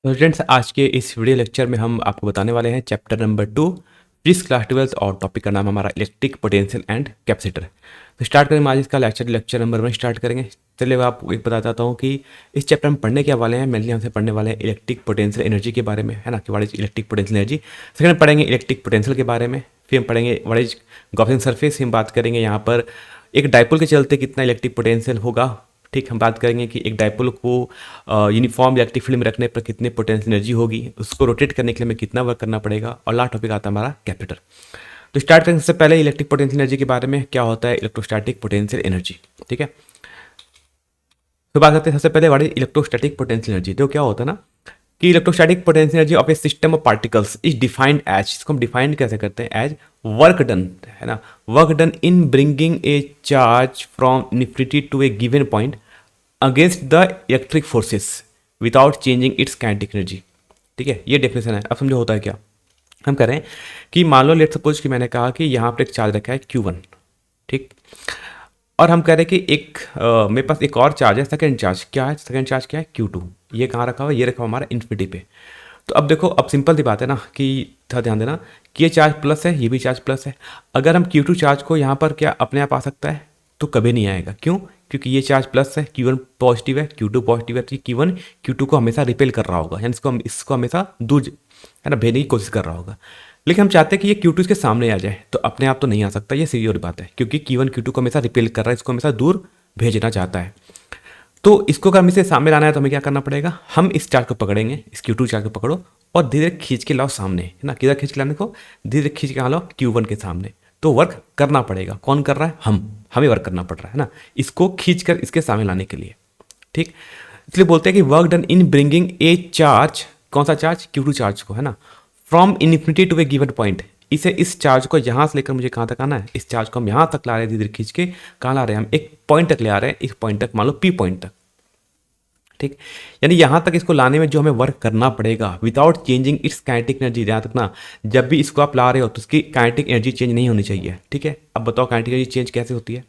तो फ्रेंड्स आज के इस वीडियो लेक्चर में हम आपको बताने वाले हैं चैप्टर नंबर 2 फिजिक्स क्लास 12 और टॉपिक का नाम हमारा इलेक्ट्रिक पोटेंशियल एंड कैपेसिटर। तो स्टार्ट करें आज इसका लेक्चर नंबर 1 स्टार्ट करेंगे। चलिए मैं आपको एक बता देता हूँ कि इस चैप्टर में पढ़ने के वाले हैं। मेनली हमसे पढ़ने वाले हैं इलेक्ट्रिक पोटेंशियल एनर्जी के बारे में, है ना, कि what is electric potential energy. Second पढ़ेंगे इलेक्ट्रिक पोटेंशियल के बारे में, फिर हम पढ़ेंगे व्हाट इज गॉसियन सरफेस। हम बात करेंगे यहाँ पर एक डाइपोल के चलते कितना इलेक्ट्रिक पोटेंशियल होगा। ठीक, हम बात करेंगे कि एक डाइपोल को यूनिफॉर्म इलेक्ट्रिक फील्ड में रखने पर कितने पोटेंशियल एनर्जी होगी, उसको रोटेट करने के लिए हमें कितना वर्क करना पड़ेगा, और लास्ट टॉपिक आता है हमारा कैपेसिटर। तो स्टार्ट करने से पहले इलेक्ट्रिक पोटेंशियल एनर्जी के बारे में, क्या होता है इलेक्ट्रोस्टैटिक पोटेंशियल एनर्जी। ठीक है, तो बात करते हैं सबसे पहले what is electrostatic potential energy. तो क्या होता है ना कि electrostatic potential energy of a system of particles is defined as, इसको हम डिफाइन कैसे करते हैं, एज वर्क डन, है ना, work done in bringing a charge from infinity to a given point against the electric forces without changing its kinetic energy. ठीक है, ये डेफिनेशन है। अब समझो होता है क्या। हम कह रहे हैं कि मान लो लेट सपोज कि मैंने कहा कि यहाँ पर एक चार्ज रखा है Q1, ठीक, और हम कह रहे हैं कि एक मेरे पास एक और चार्ज है सेकंड चार्ज। क्या है सेकंड चार्ज, क्या है Q2। ये कहाँ रखा हुआ है, ये रखा हुआ हमारा इन्फिनिटी पे। तो अब देखो, अब सिंपल सी बात है ना कि थोड़ा ध्यान देना कि ये चार्ज प्लस है, ये भी चार्ज प्लस है। अगर हम Q2 चार्ज को यहाँ पर क्या अपने आप आ सकता है, तो कभी नहीं आएगा। क्यों? क्योंकि ये चार्ज प्लस है, Q1 पॉजिटिव है, Q2 पॉजिटिव है, तो Q1 Q2 को हमेशा रिपेल कर रहा होगा, यानी इसको हमेशा दूर, है ना, भेजने की कोशिश कर रहा होगा। लेकिन हम चाहते हैं कि ये Q2 इसके सामने आ जाए, तो अपने आप तो नहीं आ सकता, ये सीधी और बात है, क्योंकि Q1 Q2 को हमेशा रिपेल कर रहा है, इसको हमेशा दूर भेजना चाहता है। तो इसको अगर हमें इसे सामने लाना है तो हमें क्या करना पड़ेगा, हम इस चार्ज को पकड़ेंगे, इस Q2 चार्ज को पकड़ो और धीरे खींच के लाओ सामने, है ना, किधर खींच के लाने को, धीरे खींच के लाओ Q1 के सामने। तो वर्क करना पड़ेगा, कौन कर रहा है, हमें वर्क करना पड़ रहा है ना, इसको खींच कर इसके सामने लाने के लिए। ठीक, इसलिए बोलते हैं कि work done in bringing a charge, कौन सा चार्ज, Q2 चार्ज को, है ना, from infinity to a given point. इसे, इस चार्ज को यहाँ से लेकर मुझे कहाँ तक आना है, इस चार्ज को हम यहाँ तक ला रहे हैं, धीरे खींच के कहाँ ला रहे हैं, हम एक पॉइंट तक ले आ रहे हैं, इस पॉइंट तक, मान लो P पॉइंट तक। ठीक, यानी यहाँ तक इसको लाने में जो हमें वर्क करना पड़ेगा without changing its kinetic energy. ध्यान रखना, जब भी इसको आप ला रहे हो तो उसकी काइनेटिक एनर्जी चेंज नहीं होनी चाहिए। ठीक है, अब बताओ काइनेटिक एनर्जी चेंज कैसे होती है।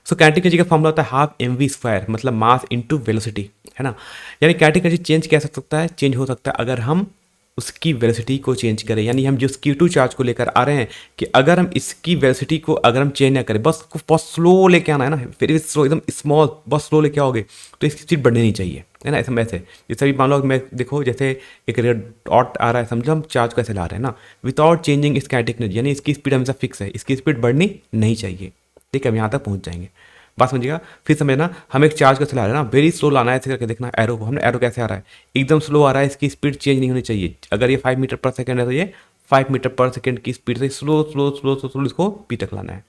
सो काइनेटिक एनर्जी का फॉर्मूला होता है हाफ mv², मतलब मास इंटू वेलोसिटी, है ना। यानी काइनेटिक एनर्जी चेंज कैसे हो सकता है, चेंज हो सकता है अगर हम उसकी वेलोसिटी को चेंज करें। यानी हम जो Q2 चार्ज को लेकर आ रहे हैं, कि अगर हम इसकी वेलोसिटी को अगर हम चेंज ना करें, बस बहुत स्लो लेके आना है ना, फिर स्लो, एकदम स्मॉल, बहुत स्लो लेके आओगे तो इसकी स्पीड बढ़नी नहीं चाहिए, है ना। ऐसे ऐसे जैसे भी मान लो मैं देखो, जैसे एक रेड डॉट आ रहा है, समझो हम चार्ज को ऐसे ला रहे हैं ना, विदाउट चेंजिंग इस काइनेटिक एनर्जी, यानी इसकी स्पीड हमेशा फिक्स है, इसकी स्पीड बढ़नी नहीं चाहिए। ठीक है, हम यहाँ तक पहुँच जाएंगे, बात समझिएगा। फिर समझना, हम एक चार्ज को चला रहे हैं ना, वेरी स्लो लाना है, ऐसे करके देखना एरो को, हमने एरो कैसे आ रहा है, एकदम स्लो आ रहा है, इसकी स्पीड चेंज नहीं होनी चाहिए। अगर ये 5 मीटर पर सेकंड है तो ये 5 मीटर पर सेकंड की स्पीड से slow slow slow slow slow इसको पी तक लाना है।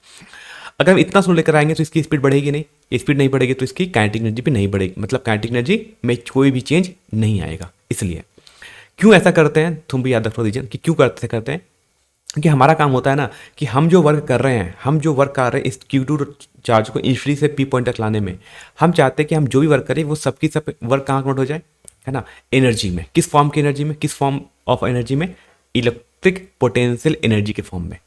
अगर हम इतना स्लो लेकर आएंगे तो इसकी स्पीड बढ़ेगी नहीं, स्पीड नहीं बढ़ेगी तो इसकी काइनेटिक एनर्जी भी नहीं बढ़ेगी, मतलब काइनेटिक एनर्जी में कोई भी चेंज नहीं आएगा। इसलिए क्यों ऐसा करते हैं, तुम भी याद रखो रीजन कि क्यों करते हैं, कि हमारा काम होता है ना कि हम जो वर्क कर रहे हैं, हम जो वर्क कर रहे हैं इस Q2 चार्ज को इन्फिनिटी से P पॉइंट तक लाने में, हम चाहते हैं कि हम जो भी वर्क करें वो सबकी सब वर्क कहाँ कन्वर्ट हो जाए, है ना, एनर्जी में। किस फॉर्म की एनर्जी में, किस फॉर्म ऑफ एनर्जी में, इलेक्ट्रिक पोटेंशियल एनर्जी के फॉर्म में।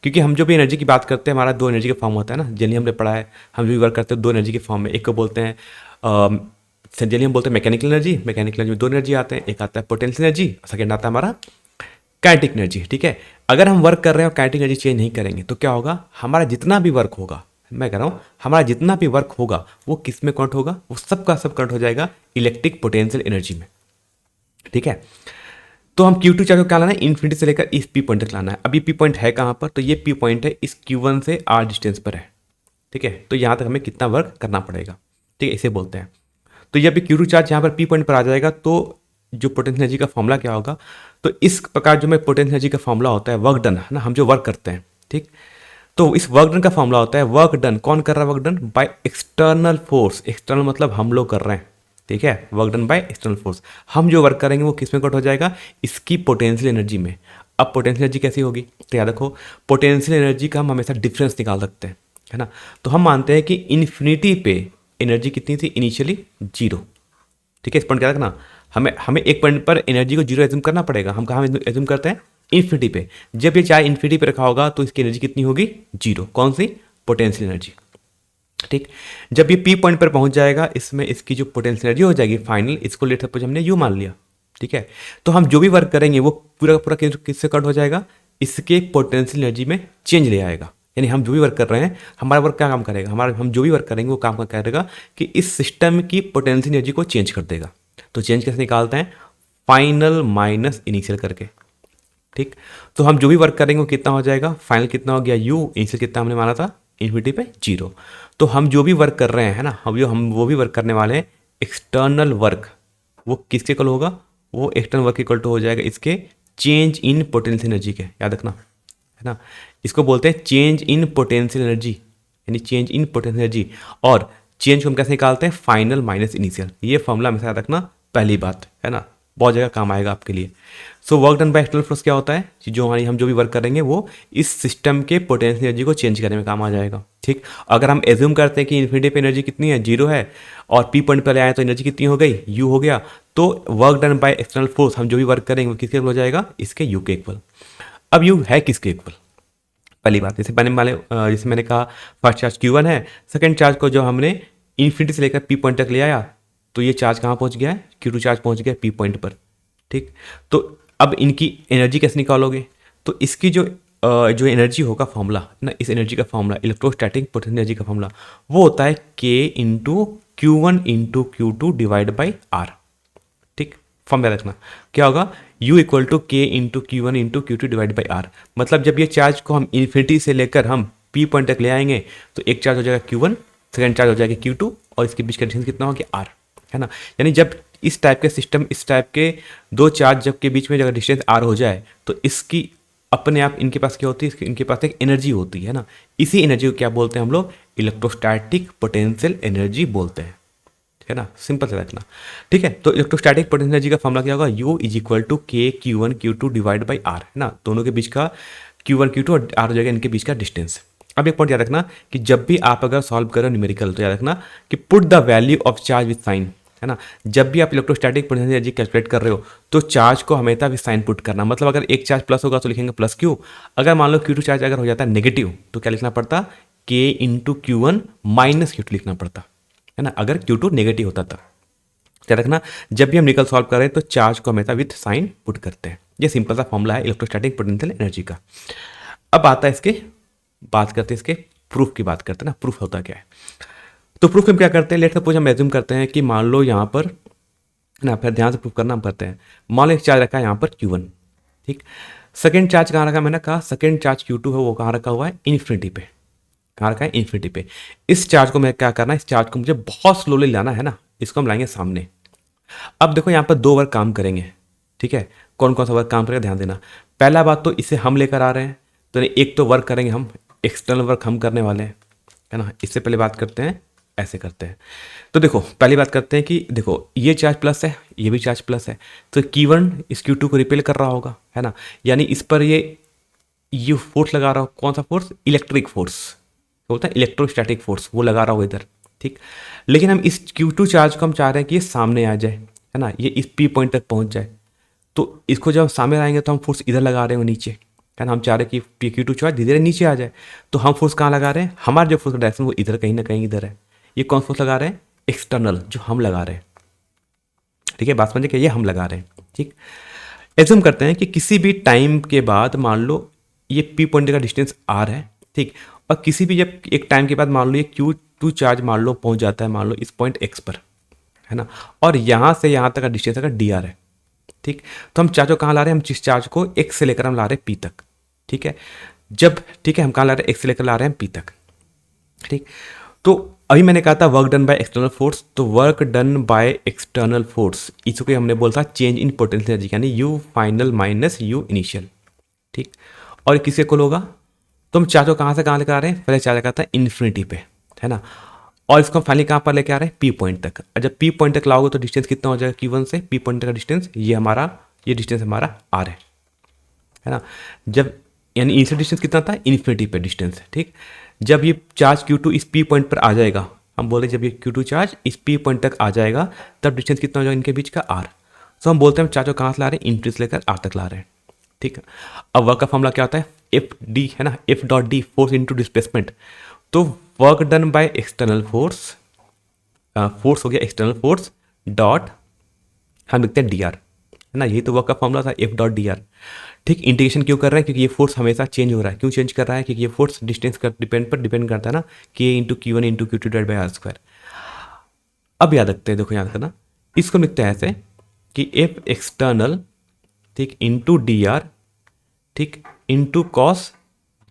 क्योंकि हम जो भी एनर्जी की बात करते हैं, हमारा दो एनर्जी का फॉर्म होता है ना, जनरली हमने पढ़ा है, हम जो भी वर्क करते हैं दो एनर्जी के फॉर्म में। एक को बोलते हैं जनरली हम बोलते हैं मैकेनिकल एनर्जी, मैकेनिकल एनर्जी में दो एनर्जी आते हैं, एक आता है पोटेंशियल एनर्जी, सेकेंड आता है हमारा काइनेटिक एनर्जी। ठीक है, अगर हम वर्क कर रहे हैं और काइनेटिक एनर्जी चेंज नहीं करेंगे तो क्या होगा, हमारा जितना भी वर्क होगा, मैं कह रहा हूँ हमारा जितना भी वर्क होगा वो किस में कन्वर्ट होगा, वो सबका सब कन्वर्ट हो जाएगा इलेक्ट्रिक पोटेंशियल एनर्जी में। ठीक है, तो हम Q2 चार्ज को क्या लाना है, इन्फिनिटी से लेकर इस P पॉइंट तक लाना है। अब ये P पॉइंट है कहाँ पर, तो ये P पॉइंट है इस Q1 से R डिस्टेंस पर है। ठीक है, तो यहाँ तक हमें कितना वर्क करना पड़ेगा, ठीक है, इसे बोलते हैं। तो जब भी Q2 चार्ज यहाँ पर P पॉइंट पर आ जाएगा तो जो पोटेंशियल एनर्जी का फॉर्मूला क्या होगा, तो इस प्रकार जो मैं पोटेंशियल एनर्जी का फॉर्मूला होता है वर्क डन, है ना, हम जो वर्क करते हैं, ठीक, तो इस वर्क डन का फॉर्मूला होता है वर्क डन, कौन कर रहा है work done, by external force. External मतलब हम लोग कर रहे हैं, ठीक है, work done by external force. हम जो वर्क करेंगे वो किस में कट हो जाएगा, इसकी पोटेंशियल एनर्जी में। अब पोटेंशियल एनर्जी कैसी होगी, तो याद रखो पोटेंशियल एनर्जी का हम हमेशा डिफरेंस निकाल सकते हैं, है ना। तो हम मानते हैं कि इन्फिनिटी पे एनर्जी कितनी थी, इनिशियली 0। ठीक है, इस पॉइंट क्या रखना, हमें एक पॉइंट पर एनर्जी को 0 एज्यूम करना पड़ेगा। हम कहाँ एज्यूम करते हैं, इन्फिनिटी पे। जब ये चाहे इन्फिनिटी पे रखा होगा तो इसकी एनर्जी कितनी होगी, 0। कौन सी, पोटेंशियल एनर्जी। ठीक, जब ये P पॉइंट पर पहुंच जाएगा इसमें इसकी जो पोटेंशियल एनर्जी हो जाएगी फाइनल, इसको लेट सपोज हमने U मान लिया, ठीक है। तो हम जो भी वर्क करेंगे वो पूरा का पूरा किससे कट हो जाएगा, इसके पोटेंशियल एनर्जी में चेंज ले आएगा। यानी हम जो भी वर्क कर रहे हैं, हमारा वर्क क्या काम करेगा, हमारा हम जो भी वर्क करेंगे वो काम करेगा कि इस सिस्टम की पोटेंशियल एनर्जी को चेंज कर देगा। तो चेंज कैसे निकालते हैं, फाइनल माइनस इनिशियल करके, ठीक। तो हम जो भी वर्क करेंगे वो कितना हो जाएगा, फाइनल कितना हो गया यू, इनिशियल कितना हमने माना था इन्फिनिटी पे 0। तो हम जो भी वर्क कर रहे हैं ना, हम वो भी वर्क करने वाले हैं एक्सटर्नल वर्क, वो किसके इक्वल होगा, वो एक्सटर्नल वर्क इक्वल टू हो जाएगा इसके चेंज इन पोटेंशियल एनर्जी के, याद रखना है ना। इसको बोलते हैं चेंज इन पोटेंशियल एनर्जी, यानी चेंज इन पोटेंशियल एनर्जी। और चेंज को हम कैसे निकालते हैं, फाइनल माइनस इनिशियल। ये फॉर्मूला हमेशा याद रखना, पहली बात है ना, बहुत जगह काम आएगा आपके लिए। So work done by external force क्या होता है, जो हम जो भी वर्क करेंगे वो इस सिस्टम के पोटेंशियल एनर्जी को चेंज करने में काम आ जाएगा, ठीक। अगर हम एज्यूम करते हैं कि इन्फिनिटी पे एनर्जी कितनी है, 0 है, और पी पॉइंट पर आए तो एनर्जी कितनी हो गई, यू हो गया, तो work done by external force हम जो भी वर्क करेंगे वो किसके इक्वल हो जाएगा, इसके यू के इक्वल। अब यू है किसके इक्वल, पहली बात, जैसे मैंने कहा फर्स्ट चार्ज Q1 है, सेकंड चार्ज को जो हमने इन्फिनिटी से लेकर पी पॉइंट तक ले आया, तो ये चार्ज कहाँ पहुँच गया है, Q2 चार्ज पहुँच गया पी पॉइंट पर, ठीक। तो अब इनकी एनर्जी कैसे निकालोगे, तो इसकी जो एनर्जी होगा फॉर्मूला ना, इस एनर्जी का फॉर्मूला, इलेक्ट्रोस्टैटिक पोटेंशियल एनर्जी का फॉर्मूला, वो होता है K into Q1 into Q2 divide by R, ठीक। फॉर्म याद रखना क्या होगा, U equal to K into Q1 into Q2 divide by R। मतलब जब ये चार्ज को हम इन्फिनिटी से लेकर हम P पॉइंट तक ले आएंगे तो एक चार्ज हो जाएगा Q1, सेकेंड चार्ज हो जाएगा Q2, और इसके बीच का डिस्टेंस कितना हो गया R, है ना। यानी जब इस टाइप के सिस्टम, इस टाइप के दो चार्ज जब के बीच में अगर डिस्टेंस R हो जाए तो इसकी अपने आप इनके पास क्या होती है, इनके पास एक एनर्जी होती है ना, इसी एनर्जी को क्या बोलते हैं हम लोग, इलेक्ट्रोस्टैटिक पोटेंशियल एनर्जी बोलते हैं, है ना, सिंपल से रखना, ठीक है। तो इलेक्ट्रोस्टैटिक पोटेंशियल एनर्जी का फॉर्मूला क्या होगा, U is equal to K Q1 Q2 divide by R, है ना, दोनों के बीच का Q1 Q2 और R हो जाएगा इनके बीच का डिस्टेंस। अब एक पॉइंट याद रखना कि जब भी आप अगर सॉल्व करो न्यूमेरिकल, तो याद रखना कि put the value of charge with sign, है ना। जब भी आप इलेक्ट्रोस्टैटिक पोटेंशियल एनर्जी कैलकुलेट कर रहे हो तो चार्ज को हमेशा भी साइन पुट करना, मतलब अगर एक चार्ज प्लस होगा तो लिखेंगे प्लस Q, अगर मान लो Q2 चार्ज अगर हो जाता है नेगेटिव तो क्या लिखना पड़ता, K into Q1 minus Q2 लिखना पड़ता, है ना, अगर Q2 नेगेटिव होता था। क्या रखना, जब भी हम निकल सॉल्व कर रहे हैं तो चार्ज को हमेशा विथ साइन पुट करते हैं। ये सिंपल सा फॉर्मूला है इलेक्ट्रोस्टैटिक पोटेंशियल एनर्जी का। अब आता है इसके, बात करते हैं इसके प्रूफ की, बात करते हैं ना, प्रूफ होता क्या है। तो प्रूफ हम क्या करते हैं, लेट सपोज हम एज्यूम करते हैं कि मान लो यहाँ पर ना, फिर ध्यान से प्रूफ करना हम करते हैं, मान लो एक चार्ज रखा है यहाँ पर Q1, ठीक। सेकेंड चार्ज कहाँ रखा, मैंने कहा सेकेंड चार्ज Q2 है वो कहाँ रखा हुआ है, इन्फिनिटी पे, कहाँ रखा है, इन्फिनिटी पे। इस चार्ज को मैं क्या करना है, इस चार्ज को मुझे बहुत स्लोली लाना है ना, इसको हम लाएंगे सामने। अब देखो यहाँ पर दो वर्क काम करेंगे, ठीक है, कौन कौन सा वर्क काम करेगा ध्यान देना। पहला बात तो इसे हम लेकर आ रहे हैं, तो एक तो वर्क करेंगे हम, एक्सटर्नल वर्क हम करने वाले हैं, है ना। इससे पहले बात करते हैं, ऐसे करते हैं। तो देखो पहली बात करते हैं कि देखो ये चार्ज प्लस है, ये भी चार्ज प्लस है, तो Q1 इस Q2 को रिपेल कर रहा होगा, है ना, यानी इस पर ये फोर्स लगा रहा हो, कौन सा फोर्स, इलेक्ट्रिक फोर्स, बोलता है इलेक्ट्रोस्टैटिक फोर्स, वो लगा रहा हो इधर, ठीक। लेकिन हम इस Q2 चार्ज को हम चाह रहे हैं कि ये सामने आ जाए, है ना, ये इस P पॉइंट तक पहुंच जाए। तो इसको जब सामने आएंगे तो हम फोर्स इधर लगा रहे हैं नीचे, है ना, हम चाह रहे हैं कि Q2 चार्ज धीरे धीरे नीचे आ जाए। तो हम फोर्स कहाँ लगा रहे हैं, हमारा जो फोर्स का डायरेक्शन वो इधर कहीं ना कहीं इधर है। ये कौन फोर्स लगा रहे हैं, एक्सटर्नल, जो हम लगा रहे हैं, ठीक है, बात समझे कि ये हम लगा रहे हैं, ठीक। एज्यूम करते हैं कि किसी भी टाइम के बाद मान लो ये P पॉइंट का डिस्टेंस R है, ठीक, और किसी भी जब एक टाइम के बाद मान लो ये Q2 चार्ज मान लो पहुंच जाता है मान लो इस पॉइंट X पर, है ना, और यहाँ से यहाँ तक का डिस्टेंस अगर DR है, ठीक। तो हम चार्ज को कहाँ ला रहे हैं, हम जिस चार्ज को X से लेकर हम ला रहे हैं P तक, ठीक है, जब, ठीक है, हम कहाँ ला रहे हैं, X से लेकर ला रहे हैं P तक, ठीक। तो अभी मैंने कहा था work done by external force, तो work done by external force इसको हमने बोला था चेंज इन पोटेंशियल एनर्जी, यानी U final minus U initial, ठीक। और किसके इक्वल होगा, तो हम चार्ज को कहाँ से कहाँ लेकर आ रहे हैं, पहले चार्ज लगा था इन्फिनिटी पे, है ना, और इसको हम फाइनली कहाँ पर लेके आ रहे हैं, P पॉइंट तक। और जब P पॉइंट तक लाओगे तो डिस्टेंस कितना हो जाएगा Q1 से P पॉइंट तक का डिस्टेंस, ये डिस्टेंस हमारा R है ना। जब यानी इनिशियल डिस्टेंस कितना था, इन्फिनिटी पे डिस्टेंस, ठीक। जब ये चार्ज Q2 इस P पॉइंट पर आ जाएगा, हम बोले जब ये Q2 चार्ज इस P पॉइंट तक आ जाएगा तब डिस्टेंस कितना हो जाएगा इनके बीच का R। तो हम बोलते हैं हम चार्ज को कहाँ से ला रहे हैं, इन्फिनिटी से लेकर R तक ला रहे हैं, ठीक है। अब वर्क का फॉर्मूला क्या होता है, FD, है ना, F dot D, force into displacement. तो work done by external force, force हो गया एक्सटर्नल फोर्स डॉट हम लिखते हैं DR, है ना, यही तो वर्क का फॉर्मूला था एफ डॉट डी आर। ठीक, इंटीग्रेशन क्यों कर रहे हैं, क्योंकि ये फोर्स हमेशा चेंज हो रहा है। क्यों चेंज कर रहा है, क्योंकि ये फोर्स डिस्टेंस का डिपेंड करता है ना, K into Q one into Q two divide by R square. अब याद रखते हैं, देखो याद करना, इसको लिखते हैं ऐसे कि एफ एक्सटर्नल, ठीक, इंटू डी आर, ठीक, इंटू कॉस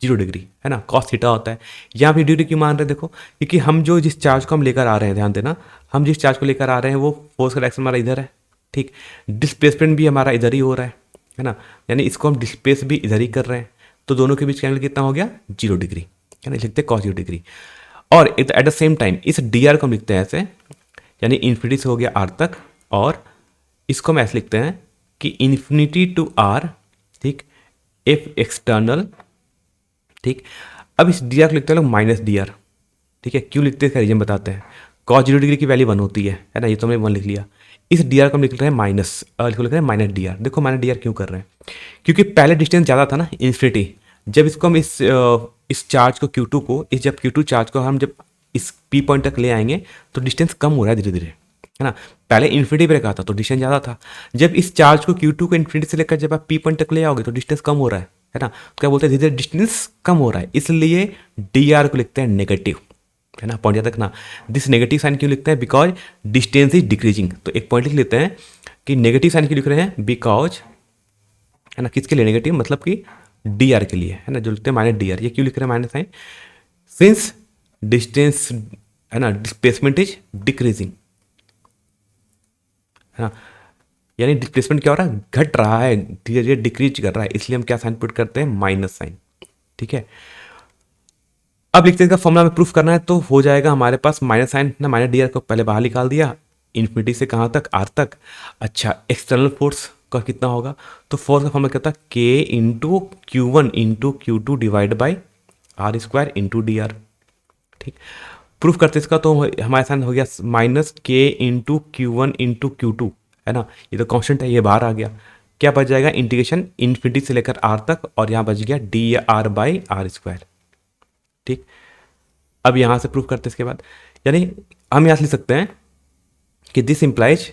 0 डिग्री, है ना, कॉस थीटा होता है। यहाँ पे ड्यूटी क्यों मान रहे हैं, देखो क्योंकि हम जो जिस चार्ज को हम लेकर आ रहे हैं, ध्यान देना, हम जिस चार्ज को लेकर आ रहे हैं वो फोर्स का डायरेक्शन हमारा इधर है। ठीक, डिस्प्लेसमेंट भी हमारा इधर ही हो रहा है ना, यानी इसको हम डिस्प्लेस भी इधर ही कर रहे हैं, तो दोनों के बीच का एंगल कितना हो गया, 0 डिग्री, है ना, लिखते हैं कॉस 0 डिग्री। और एट द सेम टाइम इस डी आर को हम लिखते हैं ऐसे, यानी इन्फिनिटी से हो गया आर तक, और इसको हम ऐसे लिखते हैं कि इन्फिनिटी टू आर, ठीक, एफ एक्सटर्नल, ठीक। अब इस डी आर को लिखते हैं लोग माइनस डी आर, ठीक है, क्यों लिखते हैं इसका रीजन बताते हैं। कॉस 0 डिग्री की वैल्यू 1 होती है ना, ये तो हमने 1 लिख लिया। इस डी आर को हम लिख रहे हैं माइनस, इसको लिख रहे हैं माइनस डी आर। देखो माइनस डी आर क्यों कर रहे हैं, क्योंकि पहले डिस्टेंस ज़्यादा था ना, इन्फिनिटी। जब इसको हम इस चार्ज को Q2 को, इस जब Q2 चार्ज को हम जब इस P पॉइंट तक ले आएंगे तो डिस्टेंस कम हो रहा है धीरे धीरे, है ना। पहले इन्फिनिटी पे रखा था तो डिस्टेंस ज़्यादा था, जब इस चार्ज को Q2 को इन्फिनिटी से लेकर जब आप P पॉइंट तक ले आओगे तो डिस्टेंस कम हो रहा है ना। तो क्या बोलते हैं, धीरे धीरे डिस्टेंस कम हो रहा है, इसलिए डी आर को लिखते हैं नेगेटिव, है ना, पॉइंट याद रखना। दिस नेगेटिव साइन क्यों लिखते हैं, बिकॉज डिस्टेंस इज डिक्रीजिंग। तो एक पॉइंट लिख लेते हैं कि नेगेटिव साइन क्यों लिख रहे हैं, बिकॉज, है ना, किसके लिए नेगेटिव, मतलब कि डी आर के लिए, है ना, जो लिखते हैं माइनस डी आर। ये क्यों लिख रहे हैं माइनस साइन, सिंस डिस्टेंस, है ना, डिस्प्लेसमेंट इज डिक्रीजिंग, है ना, यानी डिस्प्लेसमेंट क्या हो रहा है, घट रहा है, धीरे धीरे डिक्रीज कर रहा है, इसलिए हम क्या साइन पुट करते हैं, माइनस साइन। ठीक है, अब लिखते हैं इसका फॉर्मूला में प्रूफ करना है तो हो जाएगा हमारे पास माइनस साइन ना, माइनस डी आर को पहले बाहर निकाल दिया, इन्फिनिटी से कहाँ तक, आर तक। अच्छा, एक्सटर्नल फोर्स का कितना होगा, तो फोर्स का फॉर्मूला क्या था, K into Q one into Q two divide by R square into D R. ठीक, प्रूफ करते इसका तो हमारे साथ हो गया minus K into Q one into Q two, है ना, ये तो कांस्टेंट है, ये बाहर आ गया। क्या बच जाएगा, इंटीग्रेशन इन्फिनिटी से लेकर आर तक, और यहाँ बच गया D R by R square. ठीक, अब यहाँ से प्रूफ करते इसके बाद, यानी हम यहाँ से लिख सकते हैं कि दिस इम्प्लाइज,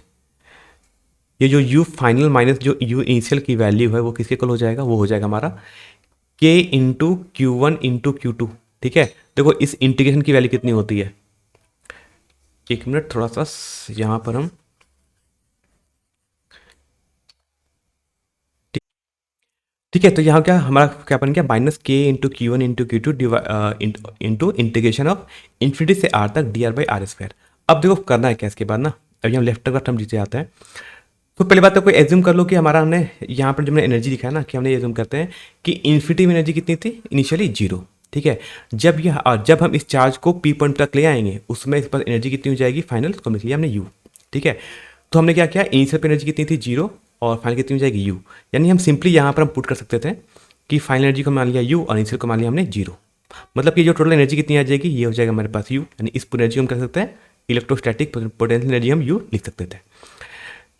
ये जो u फाइनल माइनस जो u इनिशियल की वैल्यू है वो किसके इक्वल हो जाएगा, वो हो जाएगा हमारा k into Q one into Q two. ठीक है, देखो इस इंटीग्रेशन की वैल्यू कितनी होती है, एक मिनट थोड़ा सा यहाँ पर हम, ठीक है, तो यहाँ क्या हमारा क्या बन गया, minus K into Q one into Q two into integration of infinity से आर तक D R by R square. अब देखो करना है क्या इसके बाद ना, अभी हम लेफ्ट का टर्म जिसे आता है, तो पहली बात तो कोई एज्यूम कर लो कि हमारा हमने यहाँ पर जो हमने एनर्जी दिखाया ना, कि हमने एज्यूम करते हैं कि इन्फिनिटी में एनर्जी कितनी थी, इनिशियली 0। ठीक है, जब हम इस चार्ज को पी पॉइंट तक ले आएंगे उसमें इस पर एनर्जी कितनी हो जाएगी, फाइनल को लिख लिया हमने यू। ठीक है, तो हमने क्या किया, इनिशियल पर एनर्जी कितनी थी 0 और फाइनल कितनी हो जाएगी यू, यानी हम सिंपली यहाँ पर हम पुट कर सकते थे कि फाइनल एनर्जी को मान लिया यू और इनिशियल को मान लिया हमने 0, मतलब कि जो टोटल एनर्जी कितनी आ जाएगी, ये हो जाएगा हमारे पास यू, यानी इस एनर्जी हम कर सकते हैं इलेक्ट्रोस्टैटिक पोटेंशियल एनर्जी हम यू लिख सकते थे।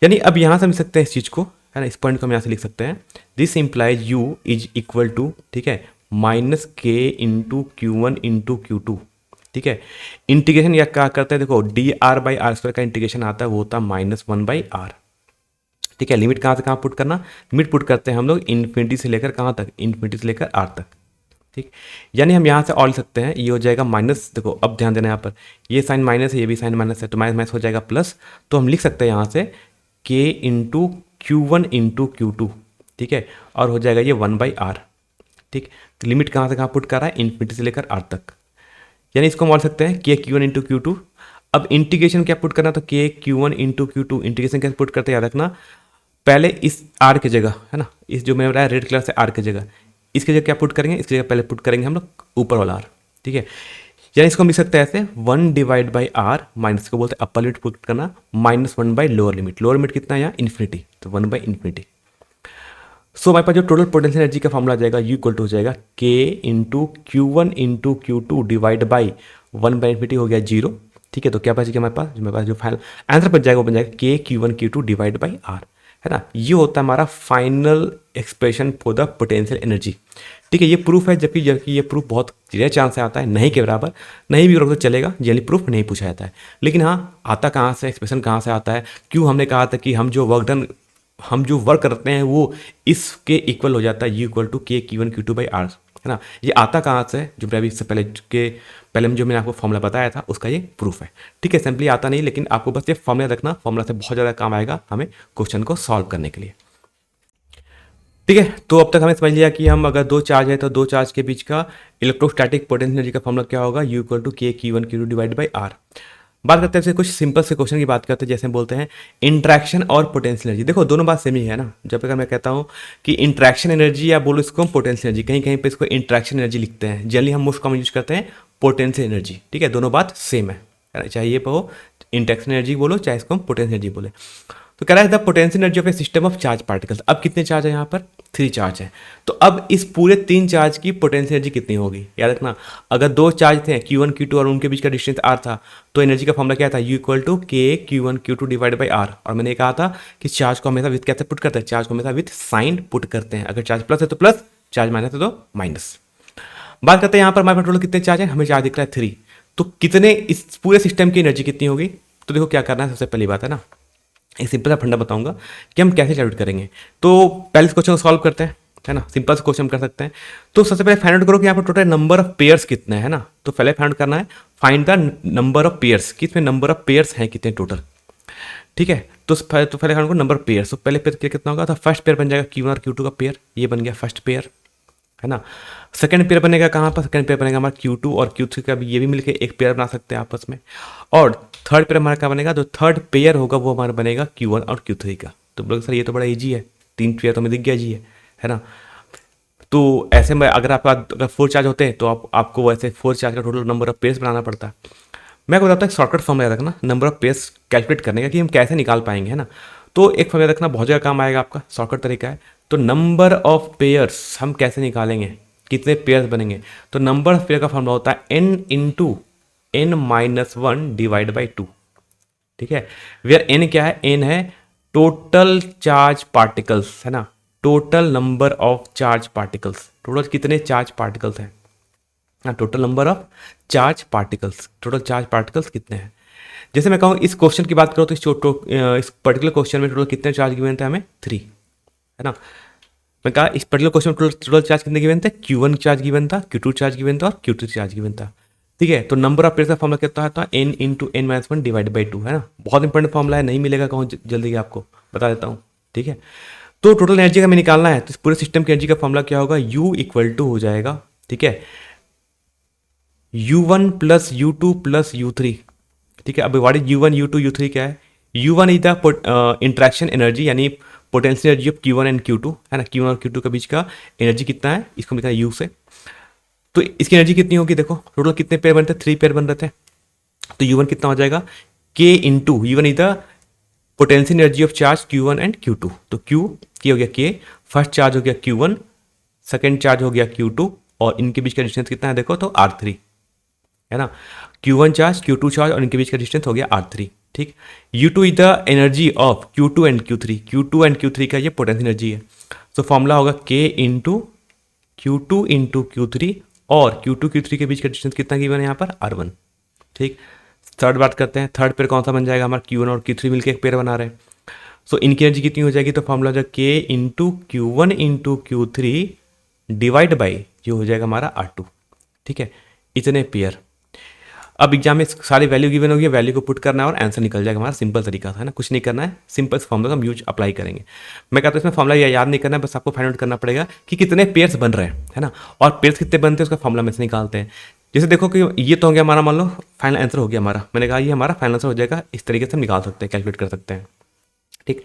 यानी अब यहाँ से हम लिख सकते हैं इस चीज़ को, है ना, इस पॉइंट को हम यहाँ से लिख सकते हैं, this implies U is equal to, ठीक है, minus K into Q one into Q two. ठीक है, इंटीग्रेशन या क्या करते हैं, देखो D R by R square का इंटीग्रेशन आता है वो होता है माइनस वन बाई आर। ठीक है, लिमिट कहाँ से कहाँ पुट करना, लिमिट पुट करते हैं हम लोग इन्फिनिटी से लेकर कहाँ तक, इन्फिनिटी से लेकर आर तक। ठीक, यानी हम यहाँ से और लिख सकते हैं, ये हो जाएगा माइनस, देखो अब ध्यान देना यहाँ पर, ये साइन माइनस है, ये भी साइन माइनस है, तो माइनस माइनस हो जाएगा प्लस, तो हम लिख सकते हैं यहाँ से K into Q one into Q two. ठीक है, और हो जाएगा ये 1/r। ठीक, तो लिमिट कहाँ से कहाँ पुट कर रहा है, इन्फिनिटी से लेकर r तक, यानी इसको मान सकते हैं K Q one into Q two. अब इंटीग्रेशन क्या पुट करना, तो K Q one into Q two, integration क्या पुट करते याद रखना, पहले इस r की जगह, है ना, इस जो मैंने बताया रेड कलर से r की जगह, इसकी जगह क्या पुट करेंगे, इसकी जगह पहले पुट करेंगे हम लोग ऊपर वाला r। ठीक है, यानी इसको हम लिख सकते हैं ऐसे 1 डिवाइड बाई आर, माइनस को बोलते हैं अपर लिमिट पुट करना, minus 1 by lower limit. Lower limit कितना है यहाँ, इन्फिनिटी, तो 1 बाई इन्फिनिटी। सो हमारे पास जो टोटल पोटेंशियल एनर्जी का फॉर्मूला आ जाएगा, यू इक्वल टू हो जाएगा K into Q one into Q two divide by 1 by infinity हो गया 0। ठीक है, तो क्या बचेगा हमारे पास जो फाइनल आंसर बच जाएगा वो बन जाएगा K Q one Q two divide by R, है ना। ये होता है हमारा final expression for the potential energy. ठीक है, ये प्रूफ है, जबकि ये प्रूफ बहुत रेयर चांस से आता है, नहीं के बराबर, नहीं भी करोगे तो चलेगा, जनरली प्रूफ नहीं पूछा जाता है। लेकिन हाँ, आता कहाँ से, एक्सप्रेशन कहाँ से आता है, क्यों हमने कहा था कि हम जो वर्क डन हम जो वर्क करते हैं वो इसके इक्वल हो जाता है, यू इक्वल टू के Q1 Q2 बाई आर, है ना। ये आता कहाँ से है, जो मैं अभी इससे पहले में जो मैंने आपको फॉर्मूला बताया था उसका ये प्रूफ है, ठीक है। सिंपली आता नहीं, लेकिन आपको बस ये फॉर्मूला रखना, फॉर्मूला से बहुत ज़्यादा काम आएगा हमें क्वेश्चन को सॉल्व करने के लिए, ठीक है। तो अब तक हमें समझ लिया कि हम अगर दो चार्ज है तो दो चार्ज के बीच का इलेक्ट्रोस्टैटिक पोटेंशियल एनर्जी का फॉर्मूला क्या होगा, यू इक्वल टू के Q1 Q2 divide by are. बात करते हैं कुछ सिंपल से क्वेश्चन की बात करते हैं, जैसे हम बोलते हैं इंट्रैक्शन और पोटेंशियल एनर्जी। देखो दोनों बात सेम ही है ना। जब अगर मैं कहता हूँ कि इंट्रैक्शन एनर्जी या बोलो इसको हम पोटेंशियल एनर्जी, कहीं कहीं पे इसको इंट्रैक्शन एनर्जी लिखते हैं, जनरली हम मोस्ट कॉमन यूज करते हैं पोटेंशियल एनर्जी, ठीक है। दोनों बात सेम है, चाहे ये हो इंट्रैक्शन एनर्जी बोलो चाहे इसको हम पोटेंशियल एनर्जी बोले। तो कह रहा है the potential energy of a system of charge particles. अब कितने चार्ज है यहाँ पर, 3 चार्ज है। तो अब इस पूरे 3 चार्ज की पोटेंशियल एनर्जी कितनी होगी, याद रखना। अगर 2 चार्ज थे Q1 Q2 और उनके बीच का डिस्टेंस r था, तो एनर्जी का फॉर्मूला क्या था, U इक्वल टू के Q1 Q2 divide by are. और मैंने कहा था कि चार्ज को हमेशा विथ कैसे पुट करते हैं, चार्ज को हमेशा विथ साइन पुट करते हैं। अगर चार्ज प्लस है तो प्लस, चार्ज माइनस है तो माइनस। बात करते हैं यहाँ पर हमारे पास टोटल कितने चार्ज है, हमें चार्ज दिख रहा है 3। तो कितने इस पूरे सिस्टम की एनर्जी कितनी होगी। तो देखो क्या करना है, सबसे पहली बात है ना, एक सिंपल सा फंडा बताऊंगा कि हम कैसे कैलकुलेट करेंगे। तो पहले इस क्वेश्चन को सॉल्व करते हैं, है ना। सिंपल से क्वेश्चन कर सकते हैं। तो सबसे पहले फाइंड आउट करो कि यहाँ पर टोटल नंबर ऑफ पेयर्स कितने हैं, है ना। तो पहले फाइंड आउट करना है, find the number of pairs, कि इसमें नंबर ऑफ पेयर्स हैं कितने टोटल, ठीक है। तो पहले फाइंड करो नंबर ऑफ पेयर्स। तो पहले पेयर कितना होगा, तो फर्स्ट पेयर बन जाएगा Q1 और Q2 का पेयर, ये बन गया फर्स्ट पेयर, है ना। सेकंड पेयर बनेगा कहाँ पर, सेकंड पेयर बनेगा हमारा Q2 और Q3 का भी, ये भी मिलकर एक पेयर बना सकते हैं आपस में। और थर्ड पेयर हमारा क्या बनेगा, जो थर्ड पेयर होगा वो हमारा बनेगा Q1 और Q3 का। तो बोलोगे सर ये तो बड़ा इजी है, 3 पेयर तो हमें दिख गया जी है ना। तो ऐसे में अगर अगर 4 चार्ज होते हैं तो आपको वैसे 4 चार्ज का टोटल नंबर ऑफ पेयर्स बनाना पड़ता है। मैं आपको बताता हूँ एक शॉर्टकट फॉर्म याद रखना नंबर ऑफ पेयर्स कैलकुलेट करने का, कि हम कैसे निकाल पाएंगे, है ना। तो एक फॉर्म याद रखना, बहुत ज़्यादा काम आएगा आपका, शॉर्टकट तरीका है। तो नंबर ऑफ पेयर्स हम कैसे निकालेंगे, कितने पेयर्स बनेंगे। तो नंबर ऑफ पेयर का फॉर्मूला होता है n into n minus 1 divide by 2, ठीक है। वेयर n क्या है, n है टोटल चार्ज पार्टिकल्स, है ना। Total number of charge particles, total कितने चार्ज पार्टिकल्स हैं, total number of charge particles, total charge particles कितने हैं। जैसे मैं कहूँ इस क्वेश्चन की बात करो तो इस पर्टिकुलर क्वेश्चन में टोटल कितने चार्ज गिवन थे हमें, 3, है ना। मैं कहा इस पर्टिकुलर क्वेश्चन में टोटल चार्ज कितने गिवन थे, Q1 चार्ज गिवन था, Q2 चार्ज गिवन था और Q3 चार्ज गिवन था, ठीक है। तो नंबर ऑफ पेयर्स का फॉर्मूला कितना होता है, n into n minus 1 divide by 2, है ना। बहुत इंपॉर्टेंट फॉर्मूला है, नहीं मिलेगा कहूँ जल्दी आपको बता देता हूँ, ठीक है। तो टोटल एनर्जी का हमें निकालना है, तो इस पूरे सिस्टम की एनर्जी का फॉर्मूला क्या होगा, U इक्वल टू हो जाएगा, ठीक है, U1 plus U2 plus U3, ठीक है। अब what is U1 U2 U3 क्या है, U1 is the interaction energy, यानी potential energy of Q1 and Q2, है ना। Q1 और Q2 के बीच का एनर्जी कितना है, इसको लिखा है U से। तो इसकी एनर्जी कितनी होगी, देखो टोटल कितने पेयर बनते हैं, 3 पेयर बन रहे थे। तो U1 कितना हो जाएगा, K into U1 is the potential energy of charge Q1 and Q2। तो Q हो गया K, फर्स्ट चार्ज हो गया Q1, सेकेंड चार्ज हो गया Q2, और इनके बीच का डिस्टेंस कितना है देखो, तो R3, है ना। Q1 चार्ज Q2 चार्ज और इनके बीच का डिस्टेंस हो गया R3, ठीक। U2 is the energy of Q2 and Q3, Q2 and Q3 का ये पोटेंशियल एनर्जी है। तो फॉर्मूला होगा K into Q2 into Q3, और Q2 Q3 के बीच का डिस्टेंस कितना गिवन है यहाँ पर, R1, ठीक। थर्ड बात करते हैं, थर्ड पेयर कौन सा बन जाएगा हमारा, Q1 और Q3 मिलकर एक पेयर बना रहे हैं। सो इनकी एनर्जी कितनी हो जाएगी, तो फॉर्मूला जो K into Q1 into Q3 divide by ये हो जाएगा हमारा R2, ठीक है। इतने पेयर। अब एग्जाम में सारी वैल्यू गिवन होगी, वैल्यू को पुट करना है और आंसर निकल जाएगा हमारा, सिंपल तरीका था, है ना। कुछ नहीं करना है, सिंपल फॉर्मूला हम यूज अप्लाई करेंगे। मैं कहता हूँ इसमें फॉर्मूला याद नहीं करना है, बस आपको फाइंड आउट करना पड़ेगा कि कितने पेयर्स बन रहे हैं, है ना। और पेयर्स कितने बनते हैं उसका फॉर्मूला में से निकालते हैं। जैसे देखो कि ये तो हो गया हमारा, मान लो फाइनल आंसर हो गया हमारा, मैंने कहा ये हमारा फाइनल आंसर हो जाएगा, इस तरीके से हम निकाल सकते हैं, कैलकुलेट कर सकते हैं, ठीक।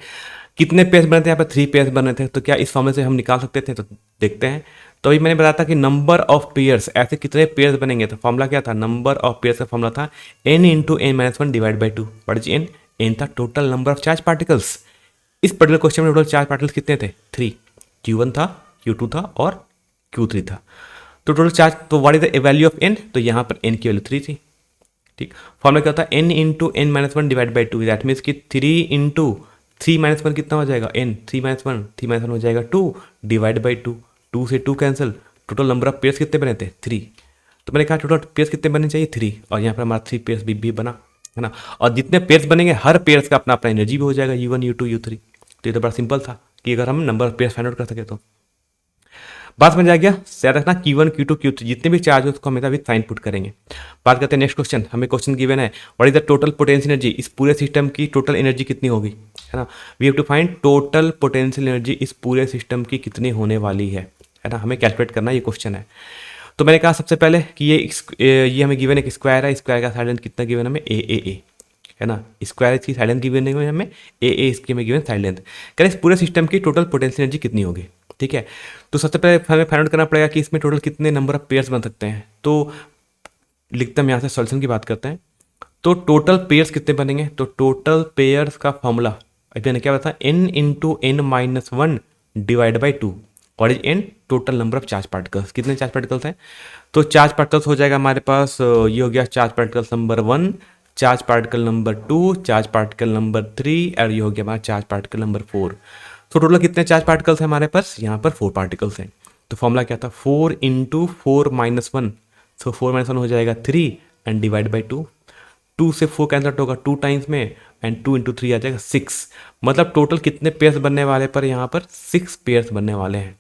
कितने पेयर्स बने थे यहाँ पर, 3 पेयर्स बने थे। तो क्या इस फॉर्मूले से हम निकाल सकते थे, तो देखते हैं। तो अभी मैंने बताया था कि नंबर ऑफ पेयर्स, ऐसे कितने पेयर्स बनेंगे, तो फॉर्मूला क्या था, नंबर ऑफ पेयर्स का फॉर्मूला था n into n minus 1 divide by 2। What is n, n था total number of charge particles. इस पर्टिकुलर क्वेश्चन में टोटल चार्ज पार्टिकल्स कितने थे, 3, Q1 था, Q2 था और Q3 था। तो टोटल चार्ज, तो what is the value of n, तो यहाँ पर n की वैल्यू 3 थी, ठीक। फॉर्मूला क्या होता है, n into n minus 1 divide by 2, that means कि 3 इंटू 3 माइनस 1 कितना हो जाएगा, n, 3 माइनस 1 हो जाएगा 2 डिवाइड बाई 2, 2 से 2 cancel. Total number of pairs कितने बने थे, 3। तो मैंने कहा टोटल पेयर्स कितने बनने चाहिए, 3, और यहाँ पर हमारा 3 पेयर्स भी बना, है ना। और जितने पेयर्स बनेंगे हर पेयर्स का अपना अपना एनर्जी भी हो जाएगा, U1 U2 U3, तो ये तो बड़ा सिंपल था कि अगर हम number of pairs find out कर सके तो। बात समझ आ गया। याद रखना Q1 Q2 Q3 जितने भी चार्ज हो उसको हमेशा विद साइन पुट करेंगे। बात करते हैं नेक्स्ट क्वेश्चन। हमें क्वेश्चन गिवन है what is the total potential energy, इस पूरे सिस्टम की टोटल एनर्जी कितनी होगी, है ना। We have to find total potential energy इस पूरे सिस्टम की कितनी होने वाली है ना, हमें कैलकुलेट करना ये क्वेश्चन है। तो मैंने कहा सबसे पहले कि ये हमें गिवन एक स्क्वायर है, स्क्वायर का साइड लेंथ कितना गिवन हमें ए है ना, स्क्वायर इसकी साइड लेंथ गिवन है हमें ए इसकी हमें गिवन साइड लेंथ। करें इस पूरे सिस्टम की टोटल पोटेंशियल एनर्जी कितनी होगी, ठीक है। तो सबसे पहले हमें फाइंड आउट करना पड़ेगा कि इसमें टोटल कितने नंबर ऑफ पेयर्स बन सकते हैं। तो लिखते हैं, यहाँ से सॉल्यूशन की बात करते हैं। तो टोटल पेयर्स कितने बनेंगे, तो टोटल पेयर्स का फॉर्मूला अभी मैंने क्या बताया, n into N minus one divide by two. और is N total number of charge particles, कितने चार्ज पार्टिकल्स हैं। तो चार्ज पार्टिकल्स हो जाएगा हमारे पास, ये हो गया charge particles number 1, charge particle number 2, charge particle number 3 और ये हो गया हमारा चार्ज पार्टिकल नंबर 4। तो टोटल कितने चार्ज पार्टिकल्स हैं हमारे पास, यहाँ पर 4 पार्टिकल्स हैं। तो फॉर्मूला क्या था, 4 इंटू 4 माइनस वन, सो 4 माइनस वन हो जाएगा 3 एंड डिवाइड बाई 2। 2 से 4 कैंसिल होगा 2 टाइम्स में एंड 2 इंटू 3 आ जाएगा 6। मतलब टोटल कितने पेयर्स बनने वाले पर, यहाँ पर 6 पेयर्स बनने वाले हैं।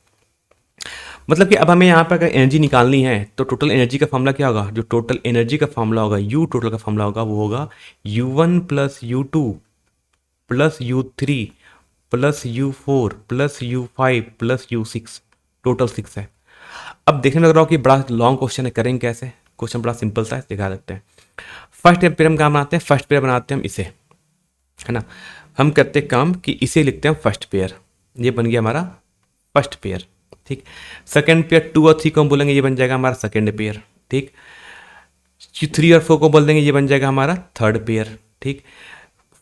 मतलब कि अब हमें यहाँ पर अगर एनर्जी निकालनी है तो टोटल एनर्जी का फॉर्मूला क्या होगा, जो टोटल एनर्जी का फॉर्मूला होगा, यू टोटल का फॉर्मूला होगा वो होगा U1 plus U2 plus U3 plus U4 plus U5 plus U6, total 6 है। अब देखने लग रहा हो कि बड़ा लॉन्ग क्वेश्चन है, करेंगे कैसे, क्वेश्चन बड़ा सिंपल सा है, दिखा सकते हैं। फर्स्ट पेयर हम काम बनाते हैं, फर्स्ट पेयर बनाते हैं हम इसे, है ना। हम करते हैं काम कि इसे लिखते हैं फर्स्ट पेयर, ये बन गया हमारा फर्स्ट पेयर, ठीक। सेकंड पेयर 2 और 3 को हम बोलेंगे ये बन जाएगा हमारा सेकंड पेयर, ठीक। 3 और 4 को बोल देंगे ये बन जाएगा हमारा थर्ड पेयर, ठीक।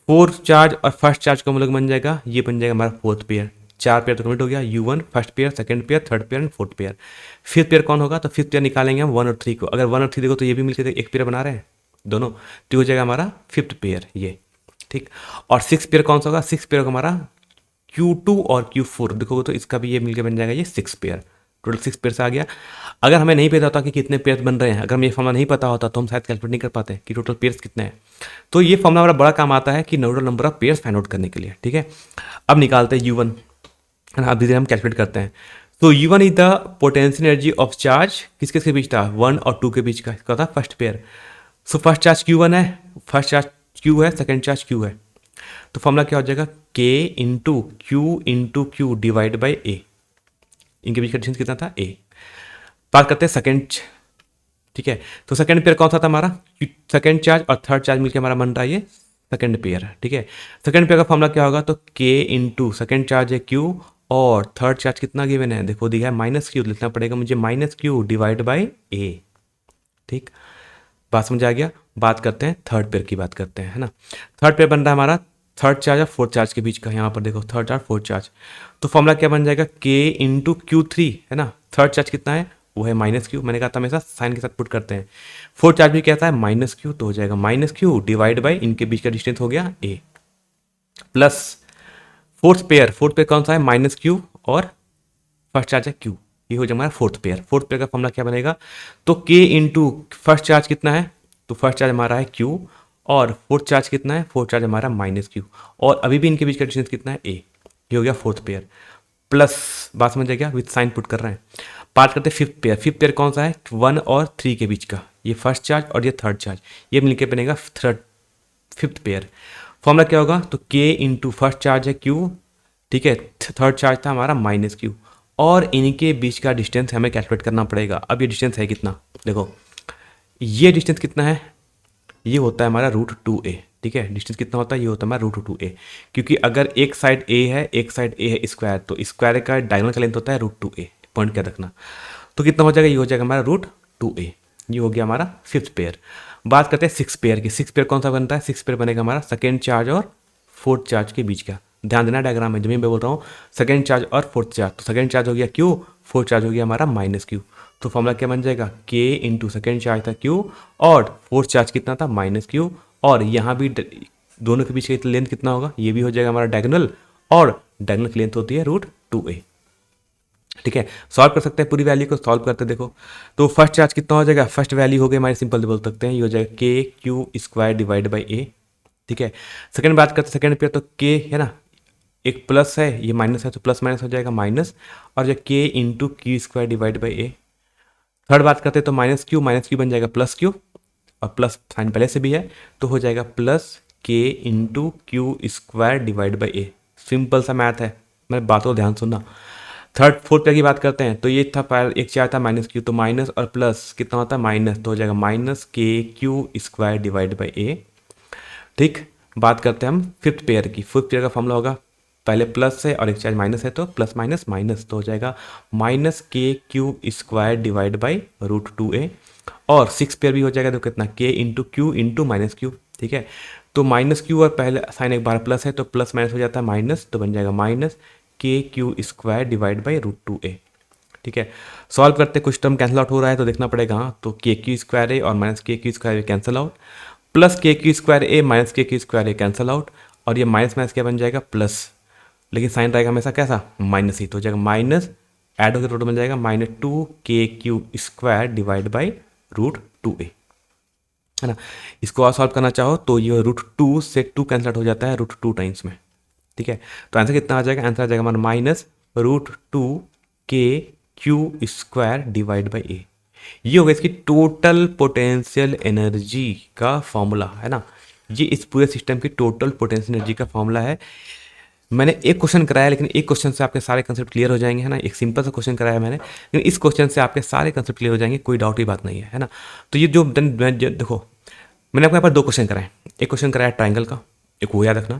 4 चार्ज और फर्स्ट चार्ज को हम लोग बन जाएगा, ये बन जाएगा हमारा फोर्थ पेयर। 4 पेयर तो कंप्लीट हो गया, U1 first pair, second pair, third pair and fourth pair. Fifth pair कौन होगा, तो फिफ्थ पेयर निकालेंगे हम 1 और 3 को। अगर 1 और 3 देखो तो ये भी मिलकर एक पेयर बना रहे हैं दोनों, तो हो जाएगा हमारा फिफ्थ पेयर ये, ठीक। और 6 पेयर कौन सा होगा, 6 पेयर हमारा Q2 और Q4 देखोगे तो इसका भी ये मिलकर बन जाएगा ये 6 पेयर। टोटल 6 पेयर से आ गया। अगर हमें नहीं पता होता कि कितने पेयर बन रहे हैं, अगर हमें ये फॉर्मूला नहीं पता होता तो हम शायद कैलकुलेट नहीं कर पाते कि टोटल पेयर्स कितने हैं। तो ये फॉर्मूला हमारा बड़ा काम आता है कि total number of pairs find out करने के लिए, ठीक है। अब निकालते हैं U1, अब धीरे हम कैलकुलेट करते हैं। तो U1 is the potential energy of charge किसके के बीच था, 1 और 2 के बीच का था first pair. So first charge Q1 है, फर्स्ट चार्ज Q है, सेकेंड चार्ज Q है। तो फॉर्मूला क्या हो जाएगा, K into Q divide by A। इनके बीच का डिस्टेंस कितना था, A। बात करते हैं सेकेंड, ठीक है। तो सेकेंड पेयर कौन सा था हमारा, सेकेंड चार्ज और थर्ड चार्ज मिलकर हमारा बन रहा है ये सेकेंड पेयर, ठीक है। सेकेंड पेयर का फॉर्मूला क्या होगा, तो K इंटू सेकेंड चार्ज है Q और थर्ड चार्ज कितना गिवन है, देखो दिखा है -Q, लिखना पड़ेगा मुझे -Q डिवाइड बाई A, ठीक। बात समझ आ गया। बात करते हैं थर्ड पेयर की, बात करते हैं, है ना। थर्ड पेयर बन रहा है हमारा थर्ड चार्ज और फोर्थ चार्ज के बीच का, यहाँ पर देखो थर्ड चार्ज फोर्थ चार्ज। तो फॉर्मूला क्या बन जाएगा, K इंटू Q3, है ना। थर्ड चार्ज कितना है, वो है -Q, मैंने कहा था हमेशा साइन के साथ पुट करते हैं। फोर्थ चार्ज भी कहता है -Q, तो हो जाएगा -Q डिवाइड बाई इनके बीच का डिस्टेंस हो गया A, प्लस फोर्थ पेयर कौन सा है, -Q और फर्स्ट चार्ज है Q, ये हो जाएगा हमारा फोर्थ पेयर। फोर्थ पेयर का फॉर्मूला क्या बनेगा, तो K इंटू फर्स्ट चार्ज कितना है, तो फर्स्ट चार्ज हमारा है Q और फोर्थ चार्ज कितना है, फोर्थ चार्ज हमारा -Q और अभी भी इनके बीच का डिस्टेंस कितना है A, ये हो गया फोर्थ पेयर। प्लस बात समझ गया, विथ साइन पुट कर रहे हैं। बात करते हैं फिफ्थ पेयर। फिफ्थ पेयर कौन सा है, 1 और 3 के बीच का, ये फर्स्ट चार्ज और ये थर्ड चार्ज, ये मिलकर बनेगा फिफ्थ पेयर। फॉर्मूला क्या होगा, तो K इंटू फर्स्ट चार्ज है Q, ठीक है, थर्ड चार्ज था हमारा -Q और इनके बीच का डिस्टेंस हमें कैलकुलेट करना पड़ेगा। अब ये डिस्टेंस है कितना, देखो ये डिस्टेंस कितना है, ये होता है हमारा √2a, ठीक है। डिस्टेंस कितना होता है, ये होता है हमारा √2a, क्योंकि अगर एक साइड a है एक साइड a है स्क्वायर, तो स्क्वायर का डायगोनल का लेंथ होता है √2a, पॉइंट क्या रखना। तो कितना हो जाएगा, ये हो जाएगा हमारा √2a, ये हो गया हमारा फिफ्थ पेयर। बात करते हैं सिक्स पेयर की। सिक्स पेयर कौन सा बनता है, सिक्स पेयर बनेगा हमारा सेकेंड चार्ज और फोर्थ चार्ज के बीच का। ध्यान देना डायग्राम में, जब मैं बोल रहा हूँ सेकेंड चार्ज और फोर्थ चार्ज, तो सेकेंड चार्ज हो गया Q, फोर्थ चार्ज हो गया हमारा -Q। तो फॉर्मूला क्या बन जाएगा, K इंटू सेकेंड चार्ज था Q और फोर्थ चार्ज कितना था -Q, और यहाँ भी दोनों के बीच का लेंथ कितना होगा, ये भी हो जाएगा हमारा डायगोनल, और डायगोनल की लेंथ होती है √2a, ठीक है। सॉल्व कर सकते हैं, पूरी वैल्यू को सॉल्व करते देखो। तो फर्स्ट चार्ज कितना हो जाएगा, फर्स्ट वैल्यू हो गई हमारी, सिंपल बोल सकते हैं, ये हो जाएगा KQ² डिवाइड बाई A, ठीक है। सेकंड बात करते हैं सेकंड पेयर, तो K है ना, एक प्लस है, ये माइनस है, तो प्लस माइनस हो जाएगा माइनस, और जो के into Q square divide by A. Third बात करते हैं तो माइनस क्यू बन जाएगा प्लस क्यू, और प्लस साइन पहले से भी है, तो हो जाएगा प्लस के into Q square divide by A. Simple सा मैथ है, मेरे बात को ध्यान सुनना। थर्ड फोर्थ पे की बात करते हैं तो ये था एक चार था माइनस क्यू, तो माइनस और प्लस कितना होता है माइनस, तो हो जाएगा minus K Q square divide by ए। ठीक, बात करते हैं हम फिफ्थ पेयर की। फिफ्थ पेयर का फॉर्मूला होगा, पहले प्लस है और एक चार्ज माइनस है, तो प्लस माइनस माइनस, तो हो जाएगा minus K Q square divide by root two A. और सिक्स पेयर भी हो जाएगा, तो कितना K into Q into minus Q. ठीक है, तो माइनस क्यू और पहले साइन एक बार प्लस है, तो प्लस माइनस हो जाता है माइनस, तो बन जाएगा minus K Q square divide by root two A. ठीक है, सॉल्व करते कुछ टर्म कैंसिल आउट हो रहा है तो देखना पड़ेगा। हाँ, तो के क्यू स्क्वायर ए और माइनस के क्यू स्क्वायर ए कैंसिल आउट, प्लस के क्यू स्क्वायर ए माइनस के क्यू स्क्वायर ए कैंसिल आउट, और ये माइनस माइनस क्या बन जाएगा प्लस, लेकिन साइन रहेगा हमेशा कैसा माइनस ही, तो हो जाएगा माइनस, ऐड होकर टोटल बन जाएगा minus two K Q square divide by root two A, है ना। इसको और सॉल्व करना चाहो तो ये रूट टू से टू कैंसिल आउट हो जाता है रूट टू टाइम्स में। ठीक है, तो आंसर कितना आ जाएगा, आंसर आ जाएगा हमारा minus root two K Q square divide by ए। ये होगा इसकी टोटल पोटेंशियल एनर्जी का फॉर्मूला, है ना। ये इस पूरे सिस्टम की टोटल पोटेंशियल एनर्जी का फॉर्मूला है। मैंने एक क्वेश्चन कराया, लेकिन एक क्वेश्चन से आपके सारे कंसेप्ट क्लियर हो जाएंगे, है ना। एक सिंपल सा क्वेश्चन कराया मैंने, लेकिन इस क्वेश्चन से आपके सारे कंसेप्ट क्लियर हो जाएंगे, कोई डाउट की बात नहीं है ना। तो ये जो देखो, मैंने आपको यहाँ पर दो क्वेश्चन कराए, एक क्वेश्चन कराया ट्राइंगल का, एक वो याद रखना।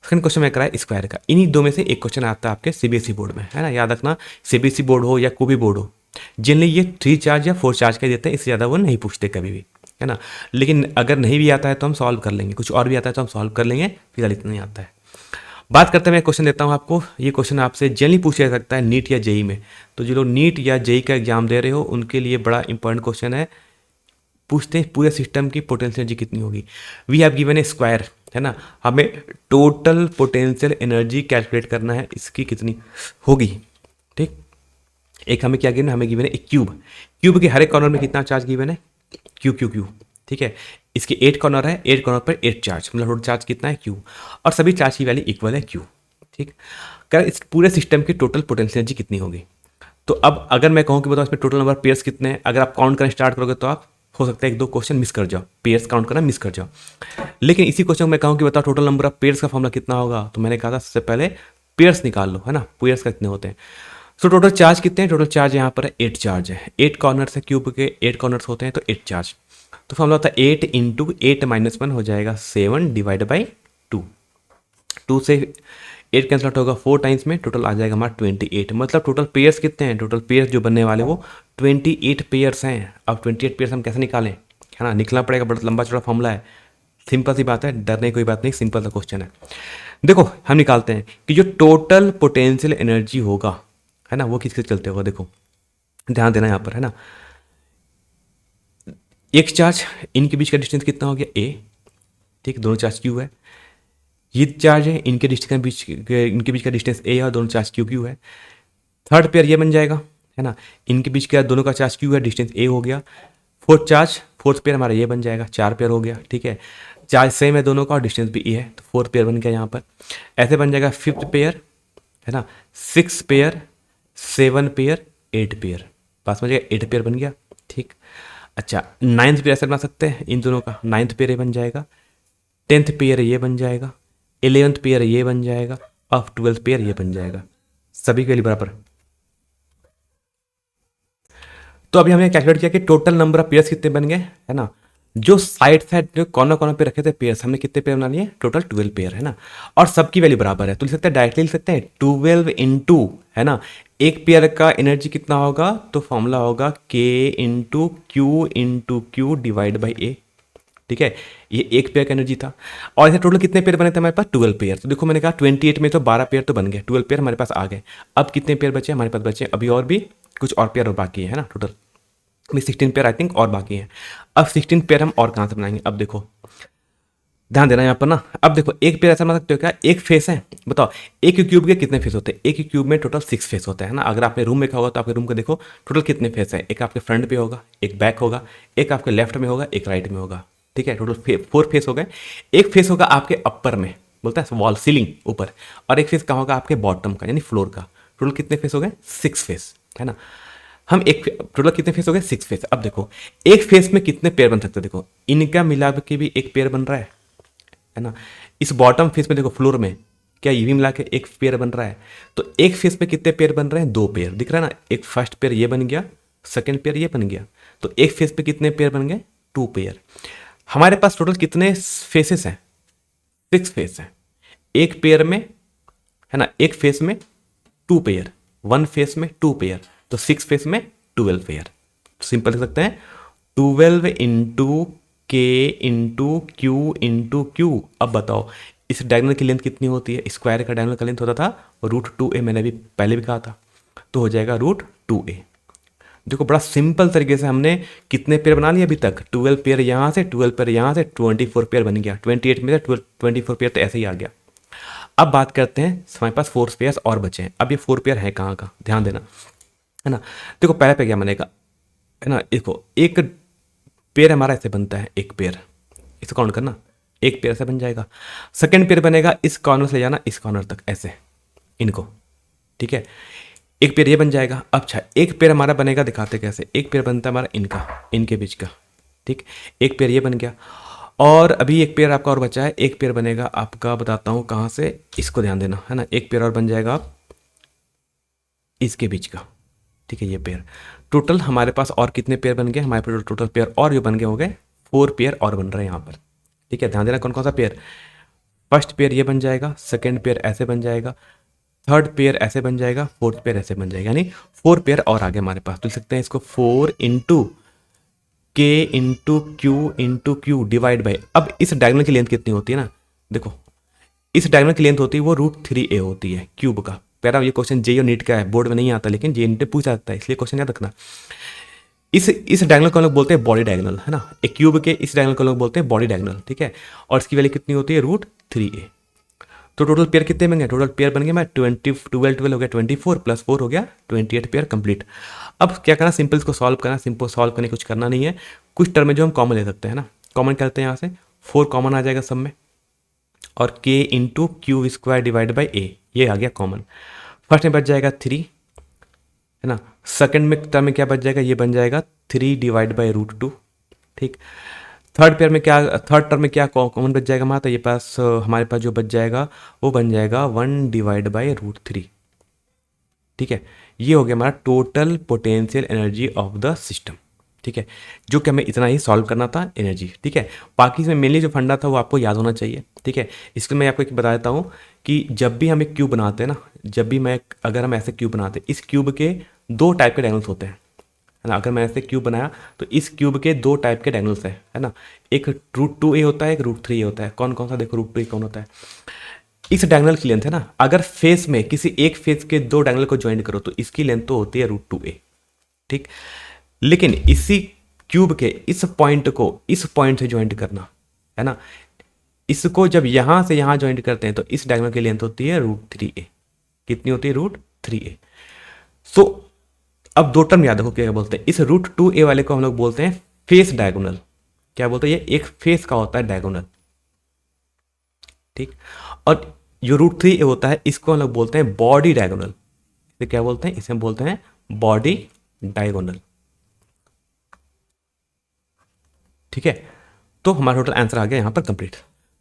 सेकंड क्वेश्चन मैं कराया स्क्वायर का। इन्हीं दो में से एक क्वेश्चन आता है आपके सीबीएसई बोर्ड में, है ना, याद रखना। सीबीएसई बोर्ड हो या कोई भी बोर्ड हो, जनरली ये 3 चार्ज या 4 चार्ज का देते हैं, इससे ज़्यादा वो नहीं पूछते कभी भी, है ना। लेकिन अगर नहीं भी आता है तो हम सॉल्व कर लेंगे, कुछ और भी आता है तो हम सॉल्व कर लेंगे, फिलहाल इतना नहीं आता है। बात करते हैं, मैं क्वेश्चन देता हूँ आपको। ये क्वेश्चन आपसे जनरली पूछा जा सकता है नीट या जेई में, तो जो लोग नीट या जेई का एग्जाम दे रहे हो उनके लिए बड़ा इंपॉर्टेंट क्वेश्चन है। पूछते हैं पूरे सिस्टम की पोटेंशियल एनर्जी कितनी होगी। We have given a square, है ना, हमें टोटल पोटेंशियल एनर्जी कैलकुलेट करना है, इसकी कितनी होगी। ठीक, एक हमें क्या गिवन है, हमें गिवन है एक क्यूब। क्यूब के हर एक कॉर्नर में कितना चार्ज गिवन है, क्यू क्यू क्यू। ठीक है, इसके 8 कॉर्नर है, 8 कॉर्नर पर 8 चार्ज, मतलब टोटल चार्ज कितना है क्यू, और सभी चार्ज की वैल्यू इक्वल है क्यू। ठीक, कर इस पूरे सिस्टम की टोटल पोटेंशियल एनर्जी कितनी होगी। तो अब अगर मैं कहूँ कि बताओ इसमें टोटल नंबर पेयर्स कितने हैं, अगर आप काउंट करना स्टार्ट करोगे तो आप हो सकता है एक दो क्वेश्चन मिस कर जाओ, पेयर्स काउंट करना मिस कर जाओ। लेकिन इसी क्वेश्चन में कहूँ कि बताओ टोटल नंबर ऑफ पेयर्स का फॉर्मूला कितना होगा, तो मैंने कहा था सबसे पहले पेयर्स निकाल लो, है ना, पेयर्स कितने होते हैं। सो टोटल चार्ज कितने हैं, टोटल चार्ज यहाँ पर है 8 चार्ज है, 8 कॉर्नर्स है, क्यूब के 8 कॉर्नर्स होते हैं, तो 8 चार्ज। तो फॉर्मूला होता है 8 इंटू 8 माइनस 1 हो जाएगा 7 डिवाइड बाई 2। 2 से 8 कैंसिल आउट होगा 4 टाइम्स में, टोटल आ जाएगा हमारा 28। मतलब टोटल पेयर्स कितने हैं, टोटल पेयर्स जो बनने वाले वो 28 पेयर्स हैं। अब 28 पेयर्स हम कैसे निकालें, है ना, निकलना पड़ेगा, बड़ा लंबा चौड़ा फॉर्मूला है। सिंपल सी बात है, डरने की कोई बात नहीं, सिंपल सा क्वेश्चन है। देखो हम निकालते हैं कि जो टोटल पोटेंशियल एनर्जी होगा, है ना, वो किसके चलते होगा। देखो ध्यान देना यहाँ पर, है ना, एक चार्ज, इनके बीच का डिस्टेंस कितना हो गया ए। ठीक, दोनों चार्ज क्यू है। ये चार्ज है, इनके बीच का डिस्टेंस ए है, और दोनों चार्ज क्यू क्यू है। थर्ड पेयर ये बन जाएगा, है ना, इनके बीच का दोनों का चार्ज क्यू है, डिस्टेंस ए हो गया। फोर्थ पेयर हमारा ये बन जाएगा, 4 पेयर हो गया। ठीक है, चार्ज सेम है दोनों का और डिस्टेंस भी ए है, तो 4 पेयर बन गया यहाँ पर। ऐसे बन जाएगा 5th पेयर, है ना, 6 पेयर, 7 पेयर, 8 पेयर, पास में जाएगा 8 पेयर बन गया। ठीक, अच्छा 9th पेयर ऐसे बना सकते हैं इन दोनों का, 9th पेयर ये बन जाएगा, 10th पेयर ये बन जाएगा, 11th पेयर ये बन जाएगा, और 12th पेयर ये बन जाएगा, सभी के लिए बराबर। तो अभी हमने कैलकुलेट किया कि टोटल नंबर ऑफ पेयर्स कितने बन गए, है ना। जो साइड साइड जो कॉर्नर कॉर्नर पे रखे थे पेयर्स, हमने कितने पेयर बना लिए, टोटल 12 पेयर, है ना, और सबकी वैल्यू बराबर है, तो लिख सकते हैं डायरेक्टली लिख सकते हैं 12 इंटू, है ना, एक पेयर का एनर्जी कितना होगा, तो फॉर्मूला होगा के इंटू क्यू डिवाइड बाई ए। ठीक है, ये एक पेयर का एनर्जी था, और ऐसे टोटल कितने पेयर बने थे हमारे पास, 12 पेयर। तो देखो मैंने कहा 28 में तो 12 पेयर तो बन गए, 12 पेयर हमारे पास आ गए। अब कितने पेयर बचे हमारे पास, बचे अभी और भी कुछ और पेयर और बाकी है ना, टोटल अभी 16 पेयर आई थिंक और बाकी है। अब 16 पेयर हम और कहाँ से बनाएंगे, अब देखो ध्यान देना यहाँ पर ना। अब देखो एक पेयर ऐसा बना सकते हो क्या, एक फेस है, बताओ एक क्यूब के कितने फेस होते हैं, एक क्यूब में टोटल 6 फेस होते हैं ना। अगर आपने रूम में देखा होगा तो आपके रूम को देखो टोटल कितने फेस है, एक आपके फ्रंट पे होगा, एक बैक होगा, एक आपके लेफ्ट में होगा, एक राइट में होगा। ठीक है, टोटल 4 फेस हो गए। एक फेस होगा आपके अपर में, बोलते हैं वॉल सीलिंग ऊपर, और एक फेस कहाँ होगा आपके बॉटम का यानी फ्लोर का। टोटल कितने फेस हो गए? 6 फेस, है ना। हम एक टोटल कितने फेस हो गए? 6 फेस। अब देखो एक फेस में कितने पेयर बन सकते हैं, देखो इनका मिला के भी एक पेयर बन रहा है ना। इस बॉटम फेस में देखो फ्लोर में क्या ये भी मिला के एक पेयर बन रहा है, तो एक फेस में कितने पेयर बन रहे हैं? 2 पेयर, दिख रहा है ना। एक फर्स्ट पेयर ये बन गया, सेकेंड पेयर ये बन गया, तो एक फेस पे कितने पेयर बन गए? 2 पेयर। हमारे पास टोटल कितने फेसेस हैं? 6 फेस हैं। एक पेयर में, है ना, एक फेस में 2 पेयर, 1 फेस में 2 पेयर, तो 6 फेस में 12 पेयर। सिंपल लिख सकते हैं 12 इंटू के इंटू क्यू इंटू क्यू। अब बताओ इस डायगोनल की लेंथ कितनी होती है? स्क्वायर का डायगोनल का लेंथ होता था √2a, मैंने अभी पहले भी कहा था, तो हो जाएगा √2a। देखो बड़ा सिंपल तरीके से हमने कितने पेयर बना लिए अभी तक? 12 पेयर यहाँ से, 12 पेयर यहाँ से, 24 पेयर बन गया। 28 में से 24 पेयर तो ऐसे ही आ गया। अब बात करते हैं, हमारे पास 4 पेयर्स और बचे हैं। अब ये 4 पेयर है कहाँ का, ध्यान देना, है ना। देखो पहले पे क्या बनेगा, है ना, देखो एक पेयर हमारा ऐसे बनता है, एक पेयर, इसको काउंट करना, एक पेयर से बन जाएगा। सेकंड पेयर बनेगा इस कॉर्नर से ले जाना इस कॉर्नर तक ऐसे, इनको, ठीक है, एक पेयर ये बन जाएगा। अच्छा एक पेयर हमारा बनेगा, दिखाते कैसे। एक पेयर बनता है हमारा इनका, इनके बीच का, ठीक, एक पेयर ये बन गया। और अभी एक पेयर आपका और बचा है, एक पेयर बनेगा आपका, बताता हूँ कहाँ से, इसको ध्यान देना, है ना। एक पेयर और बन जाएगा आप इसके बीच का, ठीक है, ये पेयर। टोटल हमारे पास और कितने पेयर बन गए? हमारे पास टोटल पेयर और जो बन गए हो गए 4 पेयर और बन रहे हैं यहाँ पर, ठीक है। ध्यान देना कौन कौन सा पेयर। फर्स्ट पेयर ये बन जाएगा, सेकंड पेयर ऐसे बन जाएगा, थर्ड पेयर ऐसे बन जाएगा, फोर्थ पेयर ऐसे बन जाएगा, यानी 4 पेयर और आगे हमारे पास। तो लिख सकते हैं इसको 4 इंटू के इंटू क्यू डिवाइड बाई। अब इस डायगोनल की लेंथ कितनी होती है ना, देखो इस डायगोनल की लेंथ होती है वो √3a होती है क्यूब का। पैरा ये क्वेश्चन जे और नीट का है, बोर्ड में नहीं आता, लेकिन जे नीट पूछा जाता है, इसलिए क्वेश्चन याद रखना। इस डायगोनल को लोग बोलते हैं बॉडी डायगोनल, है ना। एक क्यूब के इस डायगोनल को लोग बोलते हैं बॉडी डायगोनल, ठीक है। और इसकी वैल्यू कितनी होती है? √3a। तो टोटल पेयर कितने बन गए? टोटल पेयर बन गए मैं 12 हो गया 24 प्लस 4 हो गया 28 पेयर कंप्लीट। अब क्या करना, सिंपल इसको सॉल्व करना। सिंपल सॉल्व करने कुछ करना नहीं है, कुछ टर्म में जो हम कॉमन ले सकते हैं ना, कॉमन करते हैं यहाँ से, 4 कॉमन आ जाएगा सब में, और k into Q square divide by a, ये आ गया कॉमन। फर्स्ट में बच जाएगा 3, है ना। सेकंड में टर्म में क्या बच जाएगा? ये बन जाएगा 3 डिवाइड बाई √2, ठीक। थर्ड पेयर में क्या, थर्ड टर्म में क्या कॉमन बच जाएगा हमारा? तो ये पास हमारे पास जो बच जाएगा वो बन जाएगा 1 डिवाइड बाई √3, ठीक है। ये हो गया हमारा total potential energy of the system, ठीक है, जो कि हमें इतना ही सॉल्व करना था एनर्जी, ठीक है। बाकी इसमें मेनली जो फंडा था वो आपको याद होना चाहिए, ठीक है। इसलिए मैं आपको एक बता देता हूँ कि जब भी हम एक क्यूब बनाते हैं ना, जब भी अगर हम ऐसे क्यूब बनाते हैं, इस क्यूब के 2 टाइप के डायगोनल्स होते हैं, है ना। अगर मैं ऐसे क्यूब बनाया तो इस क्यूब के 2 टाइप के डायगोनल्स है ना। एक √2a होता है, एक √3a होता है। कौन कौन सा? देखो √2a कौन होता है, इस डायगोनल की लेंथ, है ना। अगर फेस में किसी एक फेस के 2 डायगोनल को ज्वाइन करो तो इसकी लेंथ तो होती है √2a, ठीक। लेकिन इसी क्यूब के इस पॉइंट को इस पॉइंट से ज्वाइंट करना, है ना, इसको जब यहां से यहां ज्वाइंट करते हैं तो इस डायगोनल की लेंथ होती है √3a। कितनी होती है? √3a। सो अब 2 टर्म याद रखो क्या बोलते हैं, इस √2a वाले को हम लोग बोलते हैं फेस डायगोनल। क्या बोलते हैं? ये एक फेस का होता है डायगोनल, ठीक। और जो √3a होता है इसको हम लोग बोलते हैं बॉडी डायगोनल। इसे क्या बोलते हैं? इसे हम बोलते हैं बॉडी डायगोनल, ठीक है। तो हमारा टोटल आंसर आ गया यहाँ पर कंप्लीट।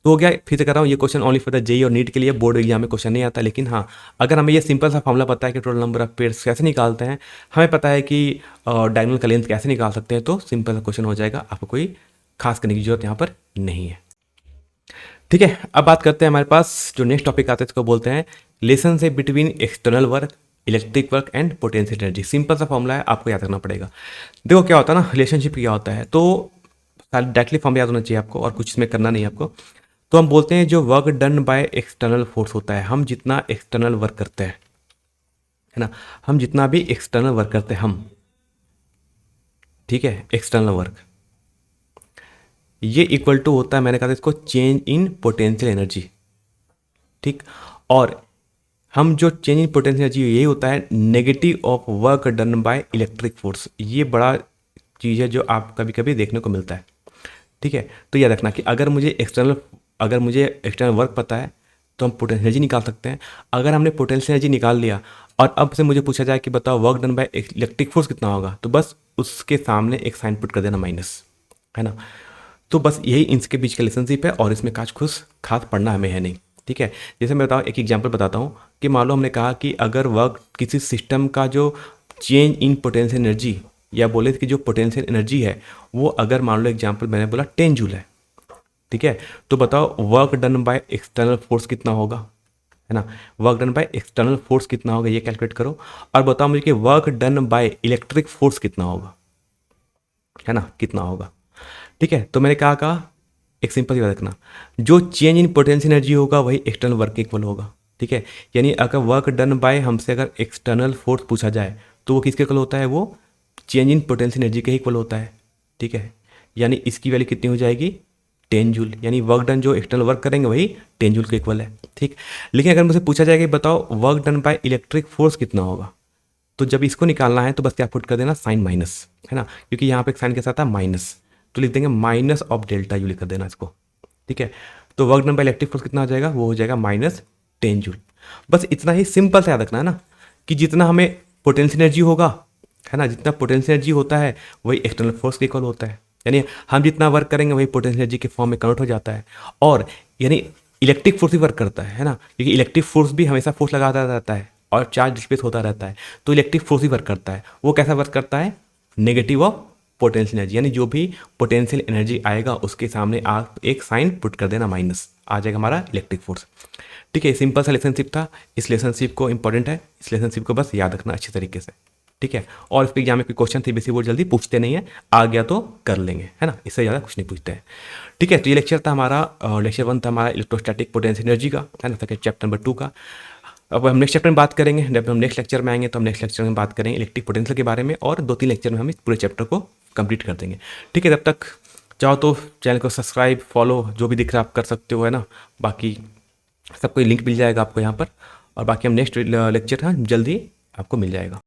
तो हो गया, फिर से कर रहा हूँ, ये question only for the JEE और नीट के लिए, बोर्ड एग्जाम में क्वेश्चन नहीं आता। लेकिन हाँ, अगर हमें ये सिंपल सा फॉर्मूला पता है कि टोटल नंबर ऑफ पेयर्स कैसे निकालते हैं, हमें पता है कि डायगोनल का लेंथ कैसे निकाल सकते हैं, तो सिंपल सा क्वेश्चन हो जाएगा, आपको कोई खास करने की जरूरत यहाँ पर नहीं है, ठीक है। अब बात करते हैं, हमारे पास जो नेक्स्ट टॉपिक आता है इसको बोलते हैं relationship between external work, electric work and potential energy. Simple सा फॉर्मूला है, आपको याद रखना पड़ेगा। देखो क्या होता है ना, रिलेशनशिप क्या होता है, तो डायरेक्टली फॉर्म याद होना चाहिए आपको, और कुछ इसमें करना नहीं है आपको। तो हम बोलते हैं जो work done by external force होता है, हम जितना एक्सटर्नल वर्क करते हैं, है ना, हम जितना भी एक्सटर्नल वर्क करते हैं हम, ठीक है, एक्सटर्नल वर्क, ये इक्वल टू होता है, मैंने कहा था इसको, चेंज इन पोटेंशियल एनर्जी, ठीक। और हम जो चेंज इन पोटेंशियल एनर्जी यही होता है negative of work done by electric force. ये बड़ा चीज़ है जो आप कभी कभी देखने को मिलता है, ठीक है। तो याद रखना कि अगर मुझे एक्सटर्नल वर्क पता है तो हम पोटेंशियल एनर्जी निकाल सकते हैं। अगर हमने पोटेंशियल एनर्जी निकाल लिया और अब से मुझे पूछा जाए कि बताओ work done by electric force कितना होगा, तो बस उसके सामने एक साइन पुट कर देना माइनस, है ना। तो बस यही इनके बीच का रिलेशनशिप है और इसमें खास पढ़ना हमें है नहीं, ठीक है। जैसे मैं बताऊँ, एक एग्जांपल बताता हूँ कि मान लो हमने कहा कि अगर वर्क किसी सिस्टम का जो चेंज इन पोटेंशियल एनर्जी या बोले कि जो पोटेंशियल एनर्जी है वो अगर मान लो एग्जांपल मैंने बोला 10 जूल है, ठीक है। तो बताओ work done by external force कितना होगा, है ना। Work done by external force कितना होगा ये कैलकुलेट करो और बताओ मुझे कि work done by electric force कितना होगा, है ना, कितना होगा। ठीक है, तो मैंने कहा एक सिंपल याद रखना, जो चेंज इन पोटेंशियल एनर्जी होगा वही एक्सटर्नल वर्क के इक्वल होगा, ठीक है। यानी अगर वर्क डन बाय हमसे अगर एक्सटर्नल फोर्स पूछा जाए तो वो किसके इक्वल होता है, वो चेंज इन पोटेंशियल एनर्जी के इक्वल होता है, ठीक है। यानी इसकी वैल्यू कितनी हो जाएगी, 10 जूल, यानी वर्क डन जो एक्सटर्नल वर्क करेंगे वही 10 जूल के इक्वल है, ठीक। लेकिन अगर मुझे पूछा जाएगा कि बताओ work done by electric force कितना होगा, तो जब इसको निकालना है तो बस क्या पुट कर देना, साइन माइनस, है ना, क्योंकि यहाँ पे एक साइन के साथ था माइनस, तो लिख देंगे माइनस ऑफ डेल्टा यू लिख कर देना इसको, ठीक है। तो work done by electric force कितना हो जाएगा, वो हो जाएगा -10 जूल। बस इतना ही सिंपल से याद रखना है ना, कि जितना हमें पोटेंशियल एनर्जी होगा, है ना, जितना पोटेंशियल एनर्जी होता है वही एक्सटर्नल फोर्स के इक्वल होता है। यानी हम जितना वर्क करेंगे वही पोटेंशियल एनर्जी के फॉर्म में कन्वर्ट हो जाता है। और यानी इलेक्ट्रिक फोर्स भी वर्क करता है ना, क्योंकि इलेक्ट्रिक फोर्स भी हमेशा फोर्स लगाता रहता है और चार्ज डिस्प्लेस होता रहता है, तो इलेक्ट्रिक फोर्स भी वर्क करता है। वो कैसा वर्क करता है, नेगेटिव ऑफ पोटेंशियल एनर्जी, यानी जो भी पोटेंशियल एनर्जी आएगा उसके सामने आप एक साइन पुट कर देना माइनस, आ जाएगा हमारा इलेक्ट्रिक फोर्स, ठीक है। सिंपल सा रिलेशनशिप था, इस रिलेशनशिप को इंपॉर्टेंट है, इस रिलेशनशिप को बस याद रखना अच्छे तरीके से, ठीक है। और इस पर एग्जाम में कोई क्वेश्चन थे बेसिक वो जल्दी पूछते नहीं है, आ गया तो कर लेंगे, है ना, इससे ज़्यादा कुछ नहीं पूछते हैं, ठीक है। तो ये लेक्चर था हमारा, लेक्चर 1 था हमारा इलेक्ट्रोस्टैटिक पोटेंशियल एनर्जी का, है ना, सेकंड चैप्टर नंबर 2 का। अब हम नेक्स्ट चैप्टर में बात करेंगे, जब हम नेक्स्ट लेक्चर में आएंगे तो हम नेक्स्ट लेक्चर में बात करेंगे इलेक्ट्रिक पोटेंशियल के बारे में, और 2-3 लेक्चर में हम इस पूरे चैप्टर को कंप्लीट कर देंगे, ठीक है। तब तक चाहो तो चैनल को सब्सक्राइब, फॉलो, जो भी दिख रहा है आप कर सकते हो, है ना। बाकी सबको लिंक मिल जाएगा आपको यहाँ पर, और बाकी हम नेक्स्ट लेक्चर है जल्दी आपको मिल जाएगा।